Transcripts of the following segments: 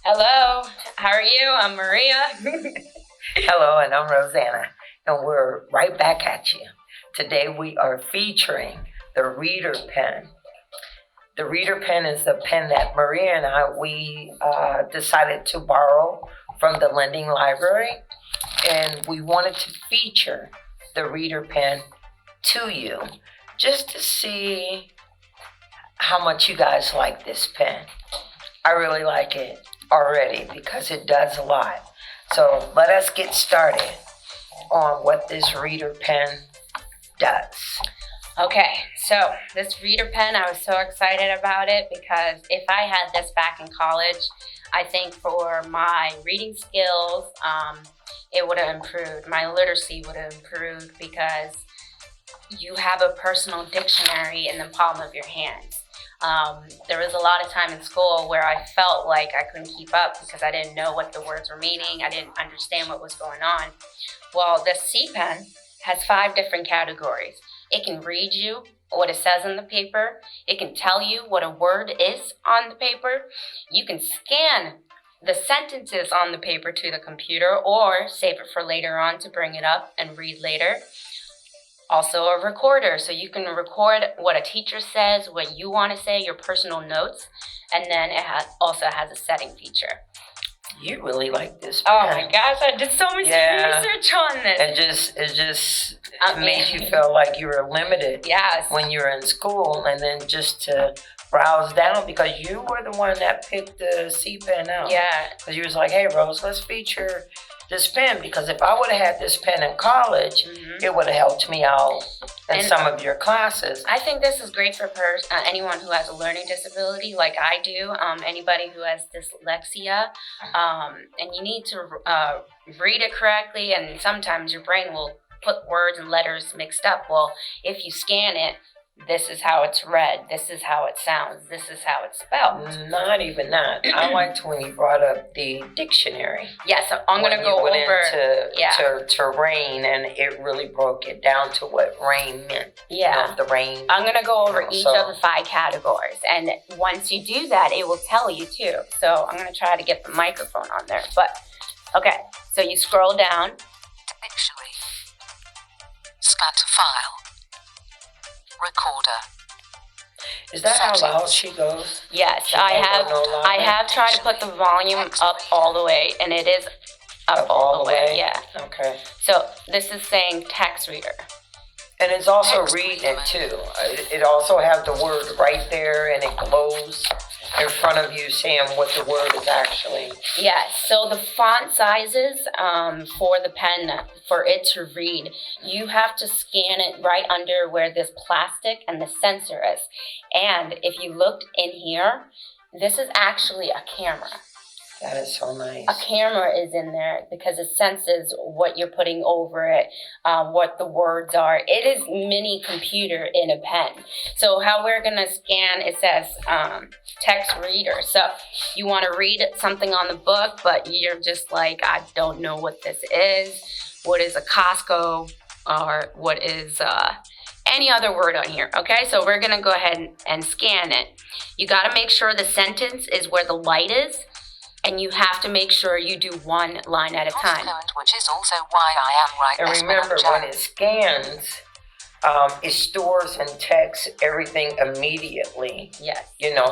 Hello, how are you? I'm Maria. Hello, and I'm Rosanna, and we're right back at you. Today we are featuring the Reader Pen. The Reader Pen is the pen that Maria and we decided to borrow from the lending library, and we wanted to feature the Reader Pen to you just to see how much you guys like this pen. I really like it already because it does a lot. So let us get started on what this Reader Pen does. Okay, so this Reader Pen, I was so excited about it because if I had this back in college, I think for my reading skills, it would have improved. My literacy would have improved because you have a personal dictionary in the palm of your hands. There was a lot of time in school where I felt like I couldn't keep up because I didn't know what the words were meaning. I didn't understand what was going on. Well, this C Pen has 5 different categories. It can read you what it says on the paper. It can tell you what a word is on the paper. You can scan the sentences on the paper to the computer or save it for later on to bring it up and read later. Also a recorder, so you can record what a teacher says, what you want to say, your personal notes, and then it also has a setting feature. You really like this pen. Oh my gosh, I did so much research on this. It just made you feel like you were limited Yes. when you were in school, and then just to browse down because you were the one that picked the C Pen out. Yeah. Because you was like, hey, Rose, let's feature this pen, because if I would have had this pen in college, it would have helped me out in some of your classes. I think this is great for anyone who has a learning disability like I do, anybody who has dyslexia, and you need to read it correctly, and sometimes your brain will put words and letters mixed up. Well, if you scan it, this is how it's read, this is how it sounds, this is how it's spelled. Not even that. I liked when you brought up the dictionary. Yeah, so I'm going to go over to rain, and it really broke it down to what rain meant. Yeah. The rain. I'm going to go over each of the 5 categories, and once you do that, it will tell you too. So I'm going to try to get the microphone on there. But okay, so you scroll down. Dictionary. Scan to file. Recorder. Is that how loud she goes? Yes, I have tried to put the volume up all the way, and it is up all the way. Yeah. Okay. So this is saying text reader. And it's also reading it too. It also has the word right there, and it glows in front of you saying what the word is actually. Yes, so the font sizes for the pen, for it to read, you have to scan it right under where this plastic and the sensor is. And if you looked in here, this is actually a camera. That is so nice. A camera is in there because it senses what you're putting over it, what the words are. It is mini computer in a pen. So how we're going to scan, it says text reader. So you want to read something on the book, but you're just like, I don't know what this is. What is a Costco, or what is any other word on here? Okay, so we're going to go ahead and scan it. You got to make sure the sentence is where the light is. And you have to make sure you do one line at a time. Which is also why I am right. And remember, when it scans, it stores and texts everything immediately. Yes.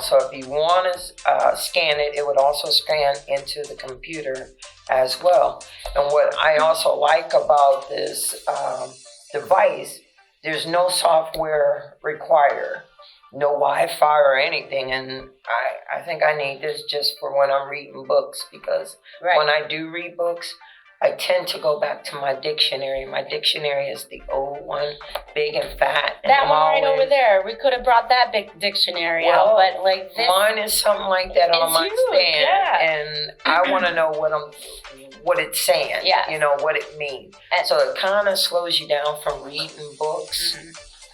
So if you want to scan it, it would also scan into the computer as well. And what I also like about this device, there's no software required. No Wi-Fi or anything, and I think I need this just for when I'm reading books, because when I do read books, I tend to go back to my dictionary. My dictionary is the old one, big and fat. And that one right over there. We could have brought that big dictionary out, but like this. Mine is something like that on my stand, yeah. And I want to know what it's saying. Yeah. What it means. So it kind of slows you down from reading books.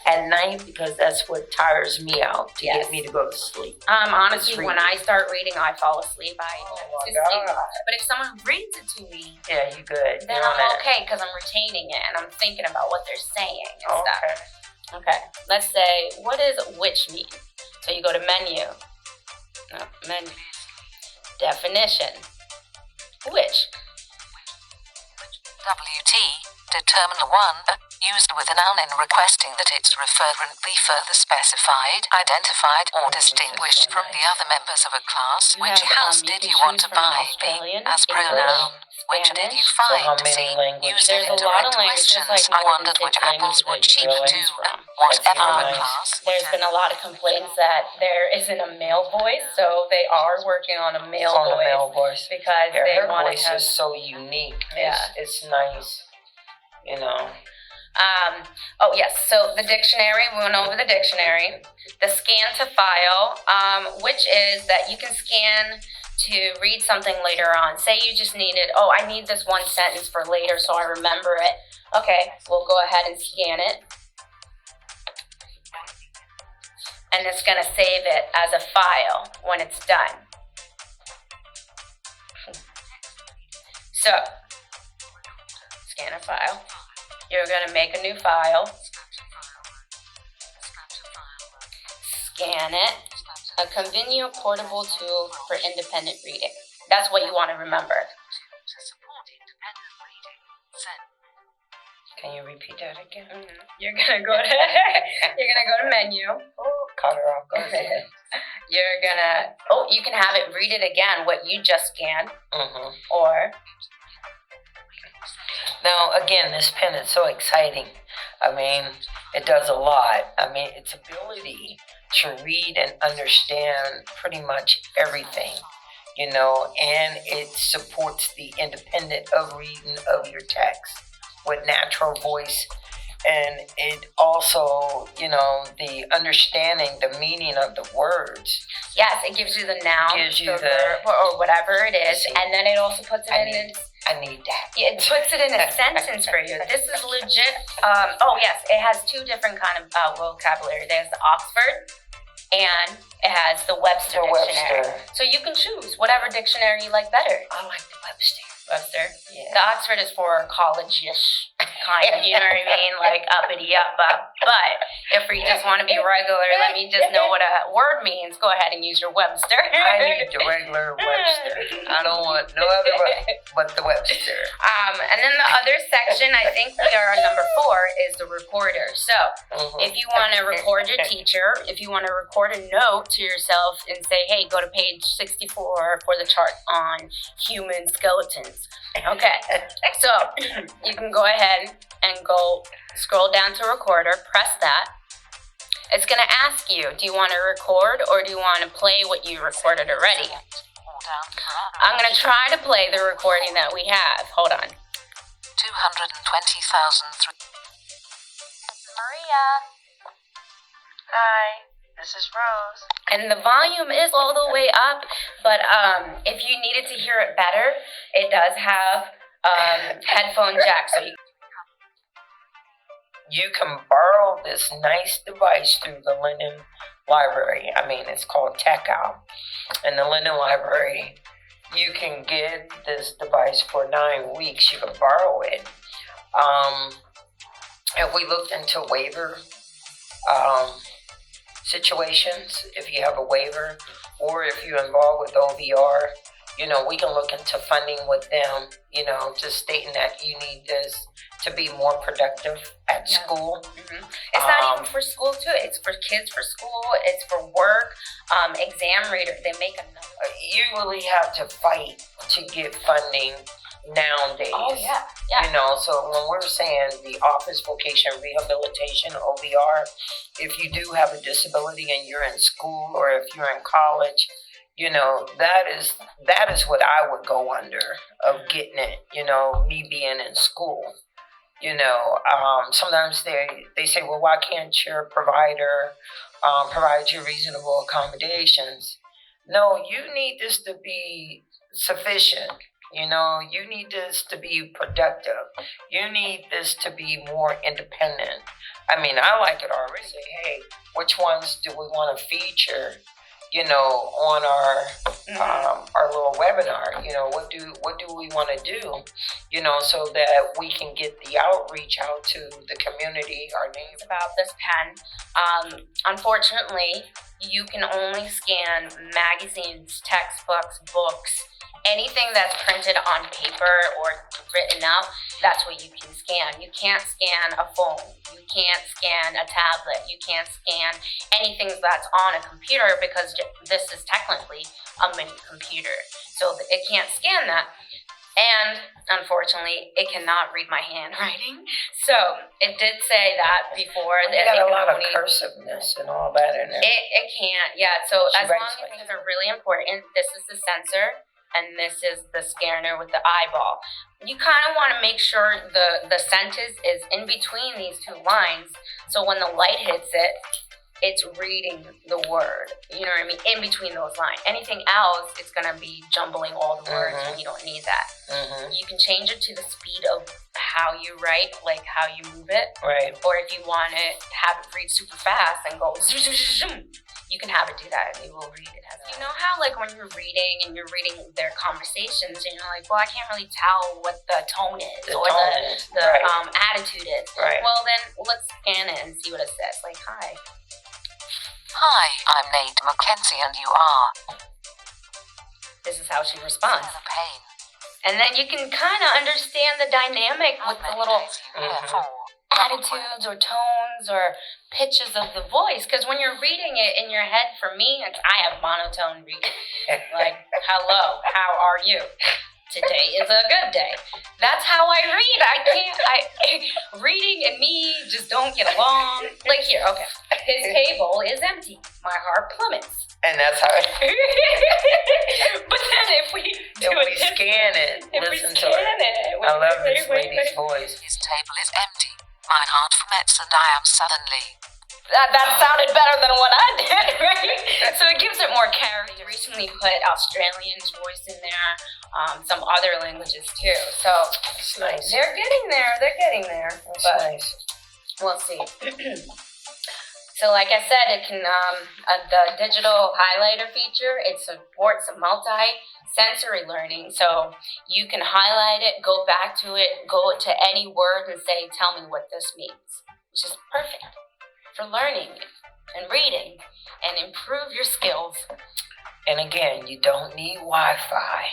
At night, because that's what tires me out to get me to go to sleep. Honestly, when I start reading, I fall asleep. God. But if someone reads it to me, you good. Then I'm okay because I'm retaining it and I'm thinking about what they're saying and stuff. Okay, let's say, what does which mean? So you go to menu. Menu. Definition. Which? WT. Determine one used with a noun in requesting that its referent be further specified, identified, or distinguished from the other members of a class. Which house did you want to buy? As pronoun. Which did you So how find? many languages? There's a lot of languages, Questions. like I more than wondered 6 which apples were languages cheap you Really? choose to from. whatever That's the nice. class. There's been a lot of complaints that there isn't a male voice, so they are working on a male On the voice male voice. because Yeah, they her want voice to have. is so unique. Yeah. It's nice. You know. Oh yes, so the dictionary, we went over the dictionary. The scan to file, which is that you can scan to read something later on. Say you just needed, I need this one sentence for later so I remember it. Okay, we'll go ahead and scan it. And it's gonna save it as a file when it's done. So, scan a file. You're gonna make a new file. Scan it. A convenient portable tool for independent reading. That's what you want to remember. Can you repeat that again? You're gonna go to menu. Oh, cut her off. Go ahead. You're gonna you can have it read it again what you just scanned, or Now, again, this pen is so exciting. I mean, it does a lot. I mean, its ability to read and understand pretty much everything, you know, and it supports the independent of reading of your text with natural voice. And it also, you know, the understanding, the meaning of the words. yes, it gives you the noun, Gives you the the- verb, or whatever it is, See. and then it also puts it I need that. it puts it in a sentence for you. This is legit. Yes, it has 2 different kind of vocabulary. There's the Oxford, and it has the Webster The dictionary. Webster. So you can choose whatever dictionary you like better. I like the Webster. Webster. Yeah. The Oxford is for college-ish kind of, you know what I mean? Like uppity up. But if you just want to be regular, let me just know what a word means, go ahead and use your Webster. I need the regular Webster. I don't want no other but the Webster. And then the other section, I think we are on number 4, is the recorder. So if you want to record your teacher, if you want to record a note to yourself and say, hey, go to page 64 for the chart on human skeletons. Okay, so you can go ahead and go scroll down to recorder, press that. It's going to ask you, do you want to record or do you want to play what you recorded already? I'm going to try to play the recording that we have. Hold on. 220,000. Maria. Hi, this is Rose. And the volume is all the way up, but if you needed to hear it better, it does have headphone jack. So You can borrow this nice device through the Linden Library. I mean, it's called Tech Out. In the Linden Library, you can get this device for 9 weeks. You can borrow it. And we looked into waiver situations. If you have a waiver or if you're involved with OVR, you know, we can look into funding with them, you know, just stating that you need this to be more productive at school. it's not even for school too. It's for kids for school. It's for work. Exam reader. They make a number. You really have to fight to get funding nowadays. Oh yeah. You know, so when we're saying the Office Vocation Rehabilitation, OVR, if you do have a disability and you're in school or if you're in college, you know, that is what I would go under of getting it, you know, me being in school. You know, sometimes they say, well, why can't your provider provide you reasonable accommodations? No, you need this to be sufficient. You know, you need this to be productive. You need this to be more independent. I mean, I like it already. Say, hey, which ones do we want to feature? You know, on our little webinar. You know, what do we want to do? You know, so that we can get the outreach out to the community, our neighbors. About this pen. Unfortunately, you can only scan magazines, textbooks, books, anything that's printed on paper or written out. That's what you can scan. You can't scan a phone. You can't scan a tablet. You can't scan anything that's on a computer because this is technically a mini computer. So it can't scan that. And unfortunately, it cannot read my handwriting. So it did say that before. You got a lot of cursiveness and all that in there. It can't, yeah. So She as long writes as like things are really important, this is the sensor and this is the scanner with the eyeball. You kind of want to make sure the sentence is in between these two lines. So when the light hits it, it's reading the word, you know what I mean, in between those lines. Anything else, it's going to be jumbling all the words, and you don't need that. You can change it to the speed of how you write, like how you move it. Right. Or if you want to have it read super fast and go zoom, zoom, zoom, zoom, you can have it do that, and it will read it. You know how, like, when you're reading and you're reading their conversations, and you're like, well, I can't really tell what the tone is the attitude is. Right. Well, then let's scan it and see what it says. Like, hi. Hi, I'm Nate McKenzie and you are. This is how she responds. The pain. And then you can kind of understand the dynamic with the little attitudes or tones or pitches of the voice. Because when you're reading it in your head, for me, I have monotone reading. Like, hello, how are you? Today is a good day. That's how I read. Reading and me just don't get along. Like here, okay. His table is empty. My heart plummets. And that's how But then if we scan it, listen to it. I love this lady's voice. His table is empty. My heart plummets and I am suddenly. That sounded better than what I did, right? So it gives it more character. Recently put Australian's voice in there, some other languages too. So That's nice. they're getting there. That's But nice. we'll see. So like I said, it can the digital highlighter feature. It supports multi-sensory learning. So you can highlight it, go back to it, go to any word and say, "Tell me what this means," which is perfect for learning and reading and improve your skills. And again, you don't need Wi-Fi.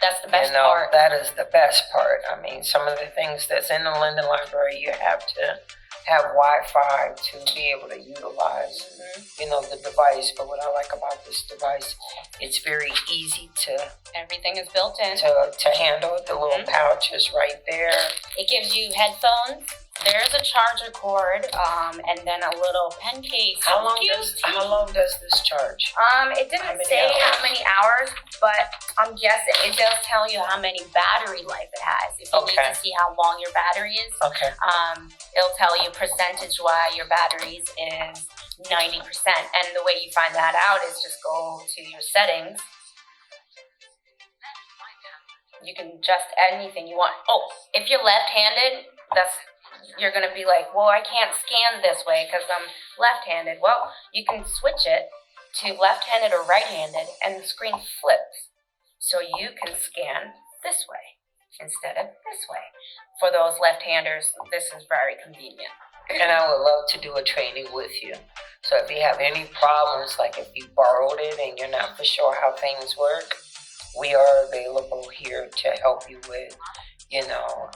That's the best You know, part. that is the best part. I mean, some of the things that's in the Linden Library, you have to have Wi-Fi to be able to utilize, you know, the device. But what I like about this device, it's very easy to Everything is built in. to handle. The little pouch is right there. It gives you headphones. There's a charger cord, and then a little pen case. How long does this charge? It didn't How many say hours? how many hours, but I'm guessing it does tell you how many battery life it has. If you need Okay. to see how long your battery is, Okay. it'll tell you percentage-wise your batteries is 90%. And the way you find that out is just go to your settings. You can adjust anything you want. Oh, if you're left-handed, you're going to be like, well, I can't scan this way because I'm left-handed. Well, you can switch it to left-handed or right-handed, and the screen flips. So you can scan this way instead of this way. For those left-handers, this is very convenient. And I would love to do a training with you. So if you have any problems, like if you borrowed it and you're not for sure how things work, we are available here to help you with, you know,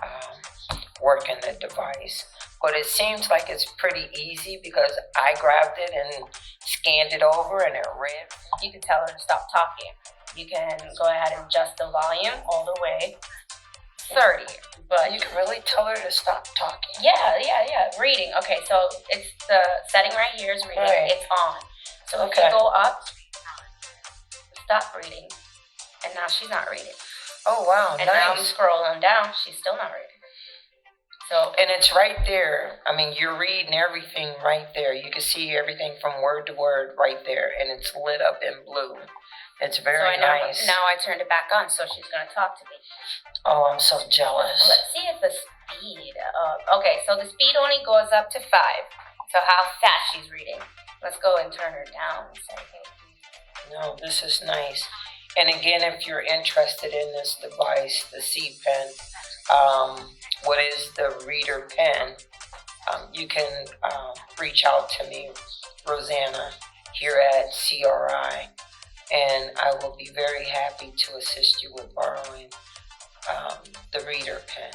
working the device. But it seems like it's pretty easy because I grabbed it and scanned it over and it read. You can tell her to stop talking. You can go ahead and adjust the volume all the way 30. But You can really tell her to stop talking. yeah. Reading. Okay, so it's the setting right here is reading. Right. It's on. So if Okay. you go up, stop reading. And now she's not reading. Oh, wow, And now I'm nice. scrolling down, she's still not reading. So And it's right there. I mean, you're reading everything right there. You can see everything from word to word right there, and it's lit up in blue. It's very nice. Now I turned it back on, so she's gonna talk to me. Oh, I'm so jealous. Let's see if the speed okay, so the speed only goes up to 5. So how fast she's reading. Let's go and turn her down and say, hey. No, this is nice. And again, if you're interested in this device, the C Pen, what is the reader pen, you can reach out to me, Rosanna, here at CRI. And I will be very happy to assist you with borrowing the reader pen.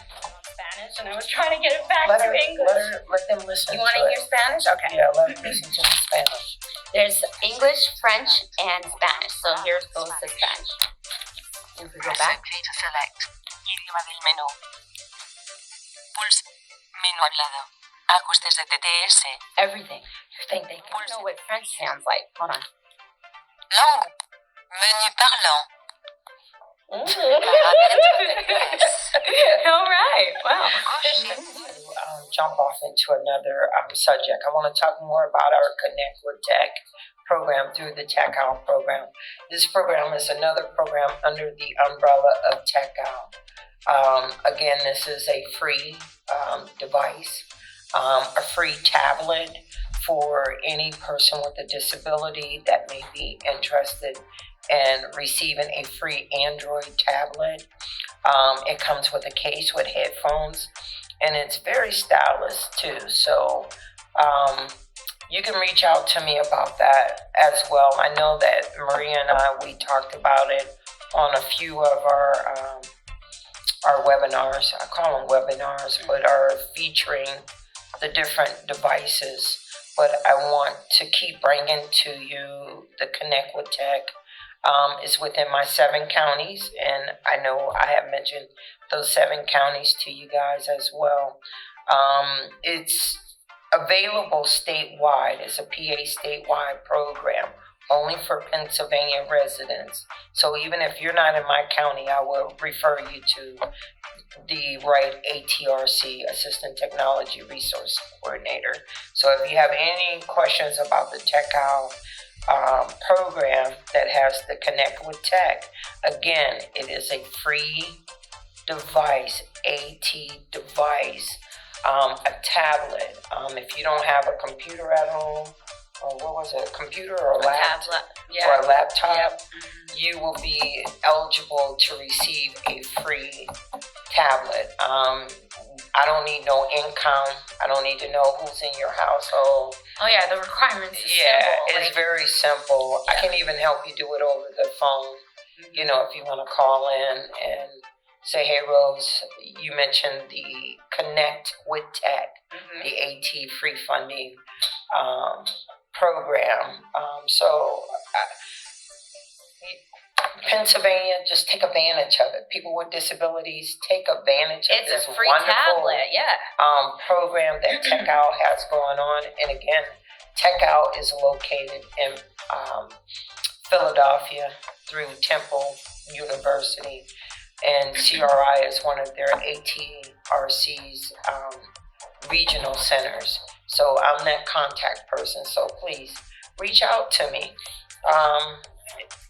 Spanish, and I was trying to get it back to English. Let them listen. You want to hear Spanish? Okay. Yeah, let them listen to the Spanish. There's English, French, and Spanish. So here goes the Spanish. If we go Press back. OK to select. Idioma del menú. Pulse. Menú al lado. Ajustes de TTS. Everything. You think they can know what French sounds like? Hold on. Langue. Menu parlant. All right. Wow. Jump off into another subject. I want to talk more about our Connect with Tech program through the TechOwl program. This program is another program under the umbrella of TechOwl. Again, this is a free device, a free tablet for any person with a disability that may be interested in receiving a free Android tablet. It comes with a case with headphones, and it's very stylish too. So you can reach out to me about that as well. I know that Maria and we talked about it on a few of our webinars. I call them webinars, but are featuring the different devices. But I want to keep bringing to you the Connect with Tech. Is within my 7 counties, and I know I have mentioned those 7 counties to you guys as well. It's available statewide. It's a PA statewide program, only for Pennsylvania residents. So even if you're not in my county, I will refer you to the right ATRC, Assistant Technology Resource Coordinator. So if you have any questions about the TechOwl program that has the Connect with Tech, again, it is a free device, AT device, a tablet. If you don't have a computer at home, or what was it, a computer or a laptop, or a laptop, you will be eligible to receive a free tablet. I don't need no income. I don't need to know who's in your household. Oh yeah, the requirements are simple. simple. It's very simple. I can even help you do it over the phone. You know, if you want to call in and say, hey, Rose, you mentioned the Connect with Tech, the AT free funding program. Pennsylvania, just take advantage of it. People with disabilities, take advantage of this It's a free wonderful tablet, program that TechOwl has going on. And again, TechOwl is located in Philadelphia through Temple University, and CRI is one of their ATRC's regional centers. So I'm that contact person. So please reach out to me.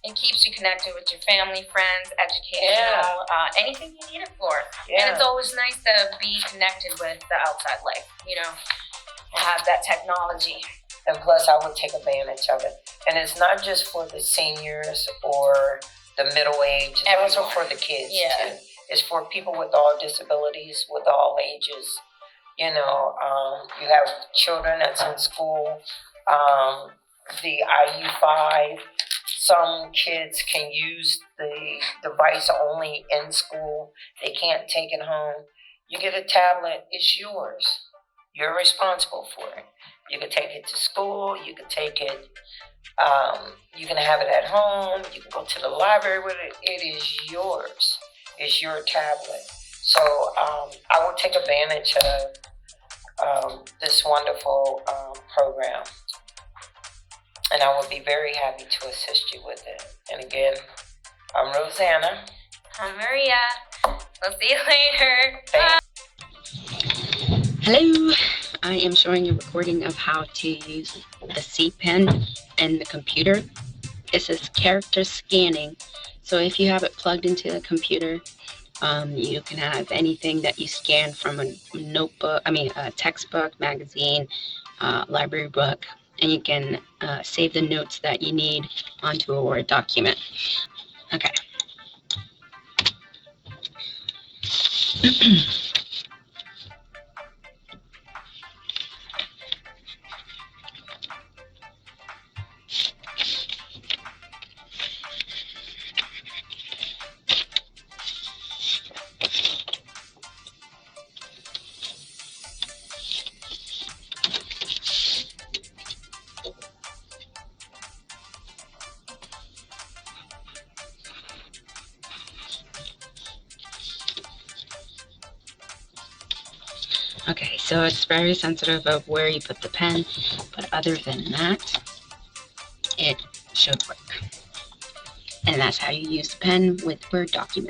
It keeps you connected with your family, friends, educational, anything you need it for. Yeah. And it's always nice to be connected with the outside life, you know, have that technology. And plus, I would take advantage of it. And it's not just for the seniors or the middle age. It's also for the kids, too. It's for people with all disabilities, with all ages. You know, you have children that's in school, the IU5. Some kids can use the device only in school. They can't take it home. You get a tablet, it's yours. You're responsible for it. You can take it to school. You can take it, you can have it at home. You can go to the library with it. It is yours. It's your tablet. So I will take advantage of this wonderful program. And I will be very happy to assist you with it. And again, I'm Rosanna. I'm Maria. We'll see you later. Hello. I am showing a recording of how to use the C Pen and the computer. This is character scanning. So if you have it plugged into the computer, you can have anything that you scan from a notebook, a textbook, magazine, library book, and you can save the notes that you need onto a Word document. Okay. Okay, so it's very sensitive of where you put the pen, but other than that, it should work. And that's how you use the pen with Word documents.